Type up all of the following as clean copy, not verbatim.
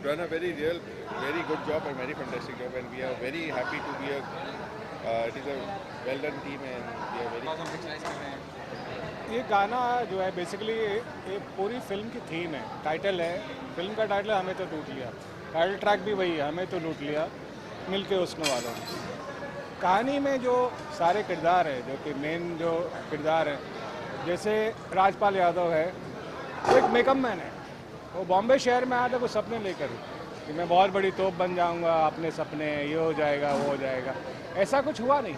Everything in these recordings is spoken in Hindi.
done a very good job and very fantastic job, and we are very happy to be it is a well done team, and we are very. ये गाना जो है बेसिकली एक पूरी फिल्म की थीम है, टाइटल है, फिल्म का टाइटल है हमें तो लूट लिया, टाइटल ट्रैक भी वही है, हमें तो लूट लिया मिलके उसने वालों ने। कहानी में जो सारे किरदार हैं, जो कि मेन जो किरदार है, जैसे राजपाल यादव है, वो एक मेकअप मैन है। वो बॉम्बे शहर में आया था कुछ सपने लेकर कि मैं बहुत बड़ी तोप बन जाऊंगा, अपने सपने ये हो जाएगा वो हो जाएगा, ऐसा कुछ हुआ नहीं।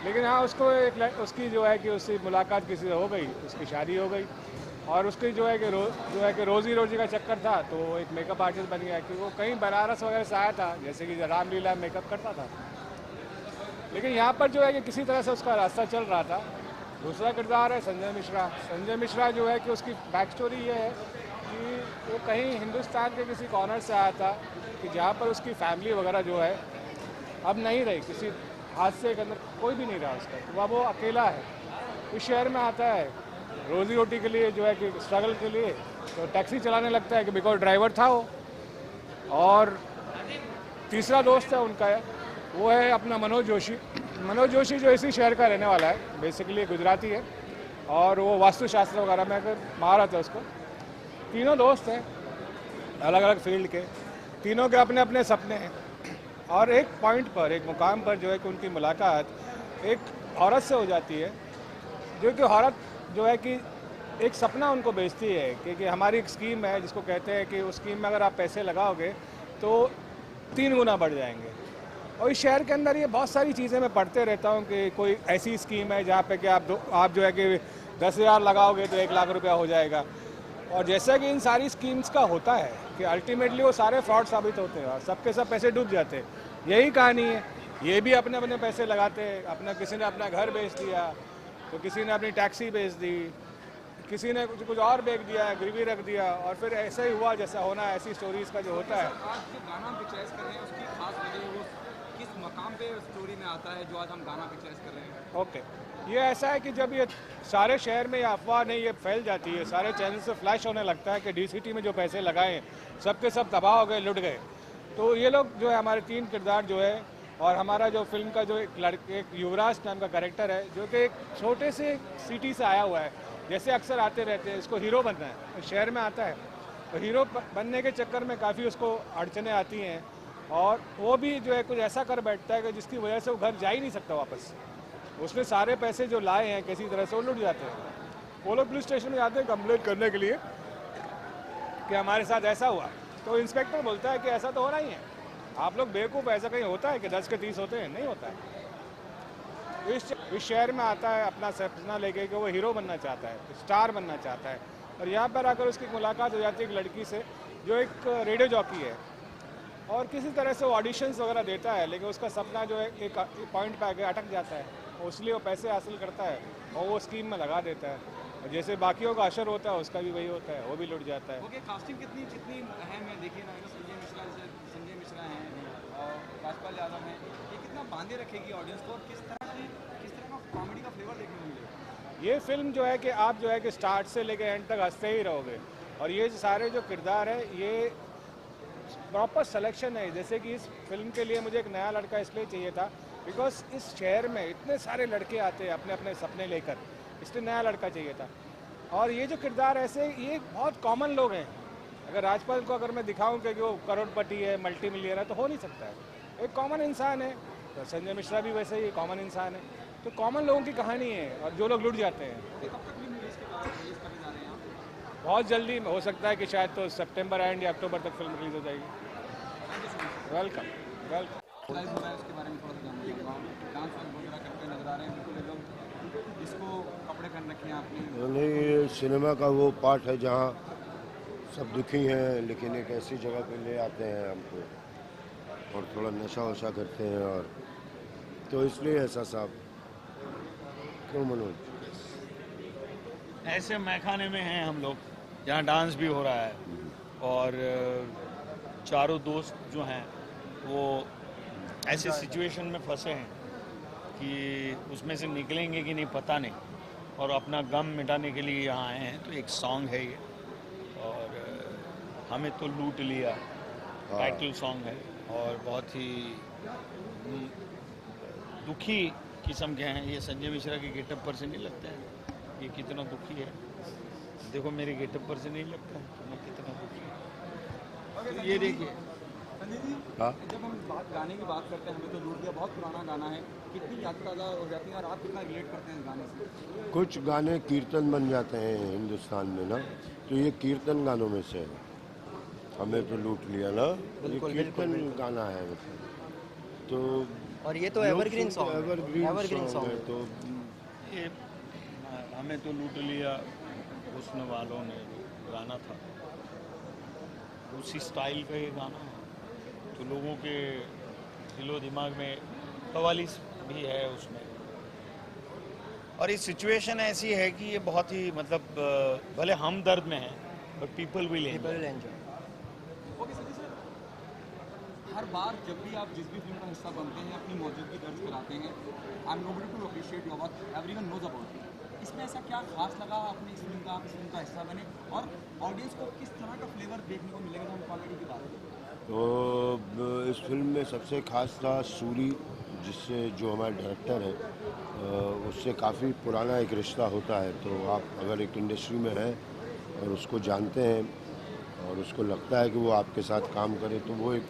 लेकिन हाँ, उसको उसकी जो है कि उसकी मुलाकात किसी से हो गई, उसकी शादी हो गई, और उसकी जो है कि रोज़ी रोजी का चक्कर था, तो वो एक मेकअप आर्टिस्ट बन गया कि वो कहीं बनारस वगैरह से आया था, जैसे कि रामलीला मेकअप करता था। लेकिन यहाँ पर जो है कि किसी तरह से उसका रास्ता चल रहा था। दूसरा किरदार है संजय मिश्रा। संजय मिश्रा जो है कि उसकी बैक स्टोरी ये है कि वो कहीं हिंदुस्तान के किसी कॉर्नर से आया था कि जहाँ पर उसकी फैमिली वगैरह जो है अब नहीं रही, किसी हादसे के अंदर कोई भी नहीं रहा उसका, तो वह वो अकेला है। इस शहर में आता है रोज़ी रोटी के लिए, जो है कि स्ट्रगल के लिए, तो टैक्सी चलाने लगता है कि बिकॉज ड्राइवर था वो। और तीसरा दोस्त है उनका वो है अपना मनोज जोशी। मनोज जोशी जो इसी शहर का रहने वाला है, बेसिकली गुजराती है, और वो वास्तुशास्त्र वगैरह में महारत है उसको। तीनों दोस्त हैं अलग अलग फील्ड के, तीनों के अपने अपने सपने हैं, और एक पॉइंट पर, एक मुकाम पर जो है कि उनकी मुलाकात एक औरत से हो जाती है, जो कि औरत जो है कि एक सपना उनको बेचती है कि हमारी एक स्कीम है जिसको कहते हैं कि उस स्कीम में अगर आप पैसे लगाओगे तो 3 गुना बढ़ जाएंगे। और इस शहर के अंदर ये बहुत सारी चीज़ें मैं पढ़ते रहता हूँ कि कोई ऐसी स्कीम है जहाँ पे कि आप जो है कि 10,000 लगाओगे तो 1 लाख रुपया हो जाएगा। और जैसा कि इन सारी स्कीम्स का होता है कि अल्टीमेटली वो सारे फ्रॉड साबित होते हैं और सबके सब पैसे डूब जाते हैं। यही कहानी है, ये भी अपने अपने पैसे लगाते हैं, अपना किसी ने अपना घर बेच दिया, तो किसी ने अपनी टैक्सी बेच दी, किसी ने कुछ और बेच दिया, गिरवी रख दिया, और फिर ऐसा ही हुआ जैसा होना है। ऐसी स्टोरीज का जो होता है। आज जो गाना पिक्चराइज कर रहे हैं उसकी खास वजह वो किस मकाम पे स्टोरी में आता है जो आज हम गाना पिक्चराइज कर रहे हैं? ओके, ये ऐसा है कि जब ये सारे शहर में ये अफवाह नहीं ये फैल जाती है, सारे चैनल से फ्लैश होने लगता है कि डीसीटी में जो पैसे लगाए सबके सब तबाह हो गए, लुट गए। तो ये लोग जो है हमारे 3 किरदार जो है, और हमारा जो फिल्म का जो एक युवराज नाम का कैरेक्टर है, जो कि एक छोटे से सिटी से आया हुआ है, जैसे अक्सर आते रहते हैं, इसको हीरो बनना है, तो शहर में आता है, तो हीरो बनने के चक्कर में काफ़ी उसको अड़चने आती हैं, और वो भी जो है कुछ ऐसा कर बैठता है कि जिसकी वजह से वो घर जा ही नहीं सकता वापस। उसने सारे पैसे जो लाए हैं किसी तरह से वो लुट जाते हैं। वो लोग पुलिस स्टेशन में जाते हैं कंप्लेंट करने के लिए कि हमारे साथ ऐसा हुआ, तो इंस्पेक्टर बोलता है कि ऐसा तो हो रहा ही है, आप लोग बेवकूफ़, ऐसा कहीं होता है कि 10 के 30 होते हैं? नहीं होता है। इस शहर में आता है अपना सपना लेके कि वो हीरो बनना चाहता है, स्टार बनना चाहता है, और यहाँ पर आकर उसकी मुलाकात हो जाती है एक लड़की से जो एक रेडियो जॉकी है, और किसी तरह से वो ऑडिशंस वगैरह देता है, लेकिन उसका सपना जो है एक पॉइंट पे आके अटक जाता है, और इसलिए वो पैसे हासिल करता है और वो स्कीम में लगा देता है, और जैसे बाकियों का असर होता है उसका भी वही होता है, वो भी लुट जाता है। ओके, कास्टिंग कितनी अहम है, देखिए ना, संजय मिश्रा हैं और राजपाल यादव हैं, ये कितना बांधे रखेगी ऑडियंस को, और किस तरह का कॉमेडी का फ्लेवर देखने को मिलेगा? ये फिल्म जो है कि आप जो है कि स्टार्ट से लेकर एंड तक हंसते ही रहोगे, और ये सारे जो किरदार है ये प्रॉपर सिलेक्शन है। जैसे कि इस फिल्म के लिए मुझे एक नया लड़का इसलिए चाहिए था बिकॉज इस शहर में इतने सारे लड़के आते हैं अपने अपने सपने लेकर, इसलिए नया लड़का चाहिए था। और ये जो किरदार ऐसे ये बहुत कॉमन लोग हैं। अगर राजपाल को अगर मैं दिखाऊं कि वो करोड़पति है, मल्टी मिलियनर है, तो हो नहीं सकता है। एक कॉमन इंसान है, तो संजय मिश्रा भी वैसे ही कॉमन इंसान है। तो कॉमन लोगों की कहानी है, और जो लोग लुट जाते हैं। कब तक भी रिलीज करने जा रहे हैं आप? बहुत जल्दी हो सकता है कि शायद तो सितंबर एंड या अक्टूबर तक फिल्म रिलीज हो जाएगी। Welcome welcome. प्राइस हो रहा है उसके बारे में थोड़ा सा जानना चाहूँगा। डांस वगैरह करते नजर आ रहे हैं, बिल्कुल एकदम इसको कपड़े पहन रखे हैं आपने। नहीं, ये सिनेमा का वो पार्ट है जहाँ सब दुखी हैं, लेकिन एक ऐसी जगह पे ले आते हैं हमको, और थोड़ा नशा वशा करते हैं, और तो इसलिए ऐसा साहब। क्यों मनोज? ऐसे मैखाने में हैं हम लोग जहाँ डांस भी हो रहा है, और चारों दोस्त जो हैं वो ऐसे सिचुएशन में फंसे हैं कि उसमें से निकलेंगे कि नहीं पता नहीं, और अपना गम मिटाने के लिए यहाँ आए हैं। तो एक सॉन्ग है ये, और हमें तो लूट लिया, टाइटल सॉन्ग है और बहुत ही दुखी किस्म के हैं। ये संजय मिश्रा के गेटअप पर से नहीं लगता है ये कितना दुखी है। देखो मेरे गेटअप पर से नहीं लगता है कि मैं कितना दुखी हूँ। तो ये देखिए संजय जी, हाँ। जब हम गाने की बात करते हैं, हमें तो लूट गया बहुत पुराना गाना है, कितनी याद ताज़ा हो जाती है और आप कितना रिलेट करते हैं इस गाने से? कुछ गाने कीर्तन बन जाते हैं हिंदुस्तान में ना, तो ये कीर्तन गानों में से है। हमें तो लूट लिया ना, ये कीर्तन गाना है मतलब। तो और ये तो एवरग्रीन सॉन्ग है। एवरग्रीन सॉन्ग है। तो ये हमें तो लूट लिया हुस्न वालों ने गाना था, उसी स्टाइल का ये गाना है। तो लोगों के दिलो दिमाग में कवालिस भी है उसमें। और ये सिचुएशन ऐसी है कि ये बहुत ही मतलब भले हम दर्द में हैं but people will enjoy. Okay Sanjay sir, हर बार जब भी आप जिस भी फिल्म का हिस्सा बनते हैं, अपनी मौजूदगी दर्ज कराते हैं, I am nobody to appreciate your work, everyone knows about it. इसमें ऐसा क्या खास लगा आपने इस फिल्म का, आप इस फिल्म का हिस्सा बने और ऑडियंस को किस तरह का फ्लेवर देखने को मिलेगा जब हम कॉमेडी की बात करें? तो इस फिल्म में सबसे खास था सूरी, जिससे जो हमारा डायरेक्टर है उससे काफ़ी पुराना एक रिश्ता होता है। तो आप अगर एक इंडस्ट्री में हैं और उसको जानते हैं और उसको लगता है कि वो आपके साथ काम करे, तो वो एक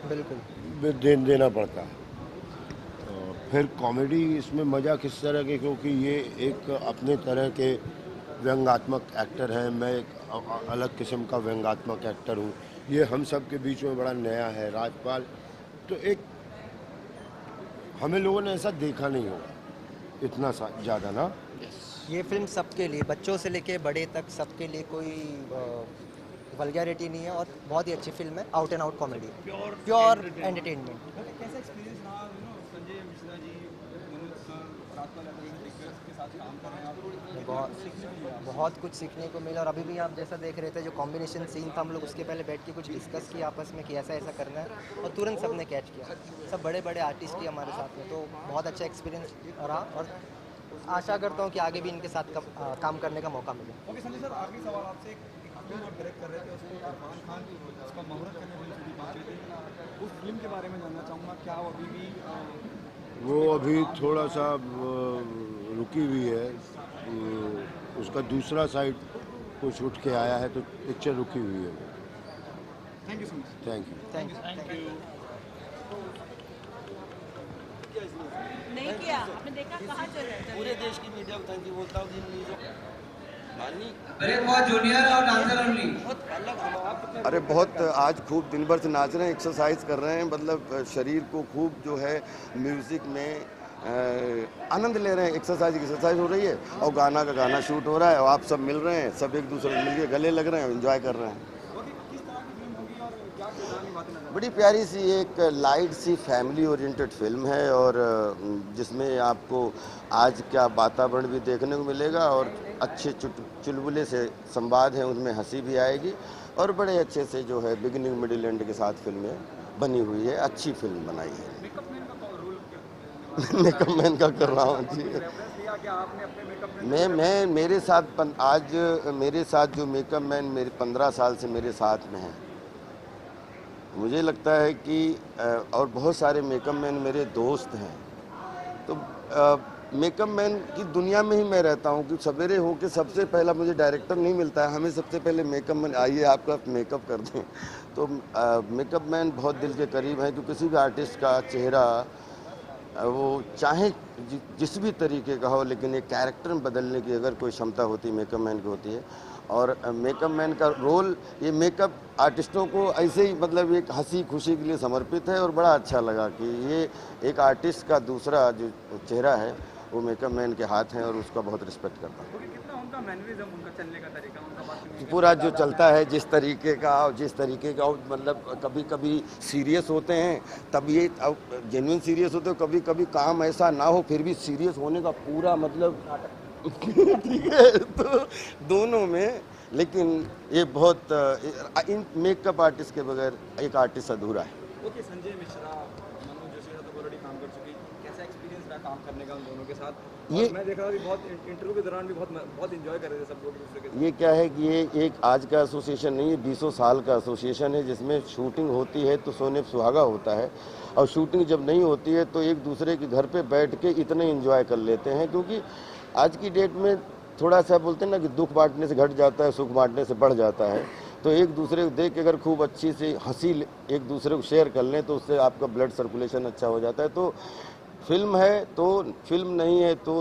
बिल्कुल देना पड़ता है। फिर कॉमेडी इसमें मज़ा किस तरह के, क्योंकि ये एक अपने तरह के व्यंग्यात्मक एक्टर हैं, मैं एक अलग किस्म का व्यंग्यात्मक एक्टर हूँ। ये हम सब के बीच में बड़ा नया है राजपाल। तो एक हमें लोगों ने ऐसा देखा नहीं होगा इतना ज़्यादा ना। ये फिल्म सबके लिए, बच्चों से लेके बड़े तक सबके लिए, कोई वल्गैरिटी नहीं है और बहुत ही अच्छी फिल्म है। Out and out comedy, pure entertainment. कैसा एक्सपीरियंस रहा संजय मिश्रा जी, मनोज सर, राजपाल यादव दिग्गज के साथ काम कर रहे हैं आप? बहुत कुछ सीखने को मिला। और अभी भी आप जैसा देख रहे थे, जो कॉम्बिनेशन सीन था, हम लोग उसके पहले बैठ के कुछ डिस्कस किया आपस में कि ऐसा ऐसा करना है और तुरंत सबने कैच किया। सब बड़े बड़े आर्टिस्ट ही हमारे साथ में, तो बहुत अच्छा एक्सपीरियंस रहा और आशा करता हूँ कि आगे भी इनके साथ काम करने का मौका मिले। ओके संजय सर, आखिरी सवाल आपसे। एक फिल्म आप डायरेक्ट कर रहे थे, उसको इरफान खान उसका मुहूर्त करने वाली छुट्टी पहुँचे थे, उस फिल्म के बारे में जानना चाहूँगा। क्या वो अभी भी वो अभी थोड़ा सा रुकी हुई है। उसका दूसरा साइड को शूट के आया है, तो पिक्चर रुकी हुई है। Thank you so much. Thank you. नहीं किया आपने देखा कहाँ चल रहा है? पूरे देश की मीडिया को थैंक यू बोलता हूँ जिन न्यूज़ों मानी। अरे बहुत जूनियर और डांसर ओनली। बहुत अलग। अरे बहुत आज खूब दिन भर से नाच रहे हैं, एक्सरसाइज कर रहे हैं, मतलब शरीर को खूब जो है म्यूज़िक में आनंद ले रहे हैं। एक्सरसाइज हो रही है और गाना का गाना शूट हो रहा है और आप सब मिल रहे हैं, सब एक दूसरे से मिलके गले लग रहे हैं, एंजॉय कर रहे हैं। किस तरह की फिल्म होगी और क्या किरदार निभाते नजर? बड़ी प्यारी सी एक लाइट सी फैमिली ओरिएंटेड फिल्म है और जिसमें आपको आज का वातावरण भी देखने को मिलेगा और अच्छे चुलबुले से संवाद हैं, उनमें हंसी भी आएगी और बड़े अच्छे से जो है बिगिनिंग मिडिल एंड के साथ फिल्में बनी हुई है। अच्छी फिल्म बनाई है। मेकअप मैन का कर रहा हूँ जी। मैं मेरे साथ आज मेरे साथ जो मेकअप मैन मेरे 15 साल से मेरे साथ में है, मुझे लगता है कि और बहुत सारे मेकअप मैन मेरे दोस्त हैं। तो मेकअप मैन की दुनिया में ही मैं रहता हूँ कि सवेरे हो के सबसे पहला मुझे डायरेक्टर नहीं मिलता है, हमें सबसे पहले मेकअप मैन आइए आपका मेकअप कर दें। तो मेकअप मैन बहुत दिल के करीब है कि किसी भी आर्टिस्ट का चेहरा वो चाहे जिस भी तरीके का हो, लेकिन एक कैरेक्टर में बदलने की अगर कोई क्षमता होती है मेकअप मैन की होती है। और मेकअप मैन का रोल ये मेकअप आर्टिस्टों को ऐसे ही मतलब एक हंसी खुशी के लिए समर्पित है और बड़ा अच्छा लगा कि ये एक आर्टिस्ट का दूसरा जो चेहरा है वो मेकअप मैन के हाथ हैं और उसका बहुत रिस्पेक्ट करता हूँ। कितना उनका मैनरिज्म, उनका चलने का तरीका, उनका बात पूरा जो चलता है जिस तरीके का मतलब कभी कभी सीरियस होते हैं, तब ये जेन्युइन सीरियस होते हो, कभी कभी काम ऐसा ना हो फिर भी सीरियस होने का पूरा मतलब ठीक है। तो दोनों में, लेकिन ये बहुत इन मेकअप आर्टिस्ट के बगैर एक आर्टिस्ट अधूरा है। ओके संजय मिश्रा, मनोज जोशी तो ऑलरेडी काम कर चुके, कैसा एक्सपीरियंस रहा काम करने का उन दोनों के साथ? ये और मैं देख रहा था कि बहुत इंटरव्यू के दौरान भी बहुत एंजॉय कर रहे थे सब लोग एक दूसरे के साथ। ये क्या है कि ये एक आज का एसोसिएशन नहीं है, 20 साल का एसोसिएशन है, जिसमें शूटिंग होती है तो सोने पे सुहागा होता है, और शूटिंग जब नहीं होती है तो एक दूसरे के घर पे बैठ के इतने एंजॉय कर लेते हैं। क्योंकि आज की डेट में थोड़ा सा बोलते हैं ना कि दुख बांटने से घट जाता है, सुख बांटने से बढ़ जाता है। तो एक दूसरे को देख के अगर खूब अच्छी सी हंसी एक दूसरे को शेयर कर लें तो उससे आपका ब्लड सर्कुलेशन अच्छा हो जाता है। तो फिल्म है तो फिल्म नहीं है तो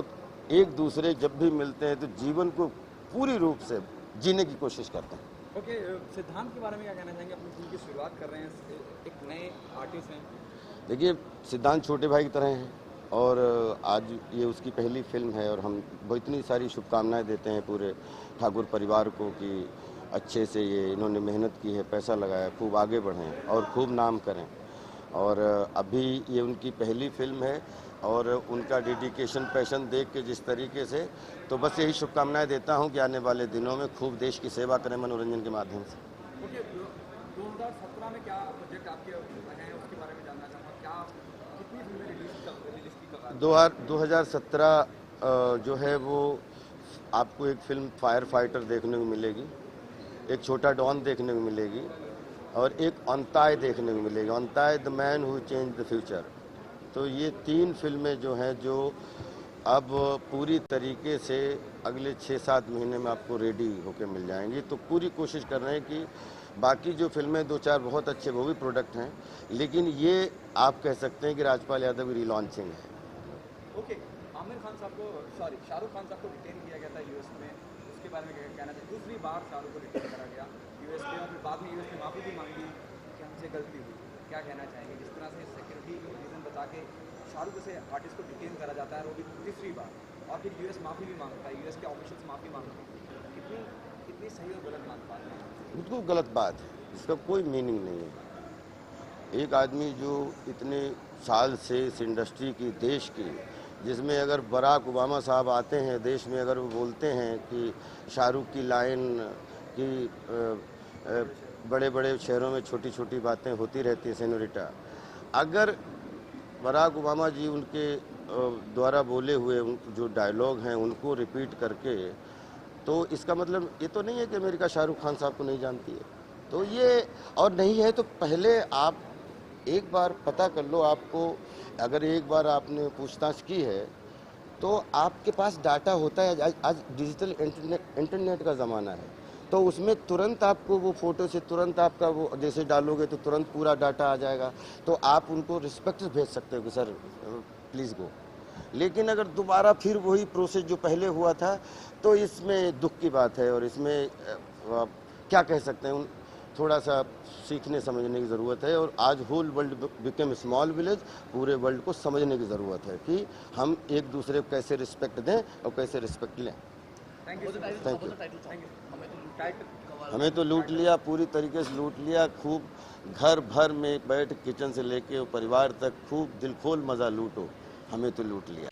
एक दूसरे जब भी मिलते हैं तो जीवन को पूरी रूप से जीने की कोशिश करते हैं। ओके, सिद्धांत के बारे में क्या कहना चाहेंगे? अपनी फिल्म की शुरुआत कर रहे हैं, एक नए आर्टिस्ट हैं। देखिए, सिद्धांत छोटे भाई की तरह हैं और आज ये उसकी पहली फिल्म है और हम इतनी सारी शुभकामनाएं देते हैं पूरे ठाकुर परिवार को कि अच्छे से ये इन्होंने मेहनत की है, पैसा लगाया, खूब आगे बढ़ें और खूब नाम करें। और अभी ये उनकी पहली फिल्म है और उनका डेडिकेशन, पैशन देख के जिस तरीके से, तो बस यही शुभकामनाएं देता हूं कि आने वाले दिनों में खूब देश की सेवा करें मनोरंजन के माध्यम से। ओके, 2017 में क्या प्रोजेक्ट आपके हैं उसके बारे में जानना चाहूँगा। क्या कितनी फिल्में रिलीज की कगार? 2017 जो है वो आपको एक फिल्म फायर फाइटर देखने को मिलेगी, एक छोटा डॉन देखने को मिलेगी और एक अंताय देखने को मिलेगी, अंताय the man who change the future. तो ये 3 फिल्में जो हैं जो अब पूरी तरीके से अगले 6-7 महीने में आपको रेडी होकर मिल जाएंगी। तो पूरी कोशिश कर रहे हैं कि बाकी जो फिल्में 2-4 बहुत अच्छे वो भी प्रोडक्ट हैं, लेकिन ये आप कह सकते हैं कि राजपाल यादव की रिलॉन्चिंग है। ओके, आमिर खान साहब को, सॉरी शाहरुख खान साहब को डिटेन किया गया था यूएस में, उसके बारे में क्या कहना चाहिए? दूसरी बार शाहरुख को डिटेन करा गया यूएस में और फिर बाद में यूएस ने माफ़ी भी मांगी कि हमसे गलती हुई। क्या कहना चाहेंगे जिस तरह से सिक्योरिटी रीज़न बता के शाहरुख से आर्टिस्ट को डिटेन करा जाता है और वो भी तीसरी बार, और फिर यूएस माफ़ी भी मांगता है, यूएस के ऑफिशियल से माफ़ी मांगते हैं। कितनी सही और गलत बात है? बिल्कुल गलत बात है, इसका कोई मीनिंग नहीं है। एक आदमी जो इतने साल से इस इंडस्ट्री की, देश की, जिसमें अगर बराक ओबामा साहब आते हैं देश में, अगर वो बोलते हैं कि शाहरुख की लाइन कि बड़े बड़े शहरों में छोटी छोटी बातें होती रहती हैं सेनोरिटा, अगर बराक ओबामा जी उनके द्वारा बोले हुए जो डायलॉग हैं उनको रिपीट करके, तो इसका मतलब ये तो नहीं है कि अमेरिका शाहरुख खान साहब को नहीं जानती है। तो ये और नहीं है तो पहले आप एक बार पता कर लो। आपको अगर एक बार आपने पूछताछ की है तो आपके पास डाटा होता है। आज डिजिटल इंटरनेट का ज़माना है, तो उसमें तुरंत आपको वो फ़ोटो से तुरंत आपका वो जैसे डालोगे तो तुरंत पूरा डाटा आ जाएगा। तो आप उनको रिस्पेक्ट भेज सकते हो कि सर प्लीज़ गो। लेकिन अगर दोबारा फिर वही प्रोसेस जो पहले हुआ था तो इसमें दुख की बात है और इसमें क्या कह सकते हैं, थोड़ा सा सीखने समझने की ज़रूरत है। और आज whole world become small village, पूरे वर्ल्ड को समझने की ज़रूरत है कि हम एक दूसरे को कैसे रिस्पेक्ट दें और कैसे रिस्पेक्ट लें। Thank you. हमें तो लूट लिया, पूरी तरीके से लूट लिया। खूब घर भर में बैठ किचन से लेके परिवार तक खूब दिल खोल मज़ा लूटो, हमें तो लूट लिया।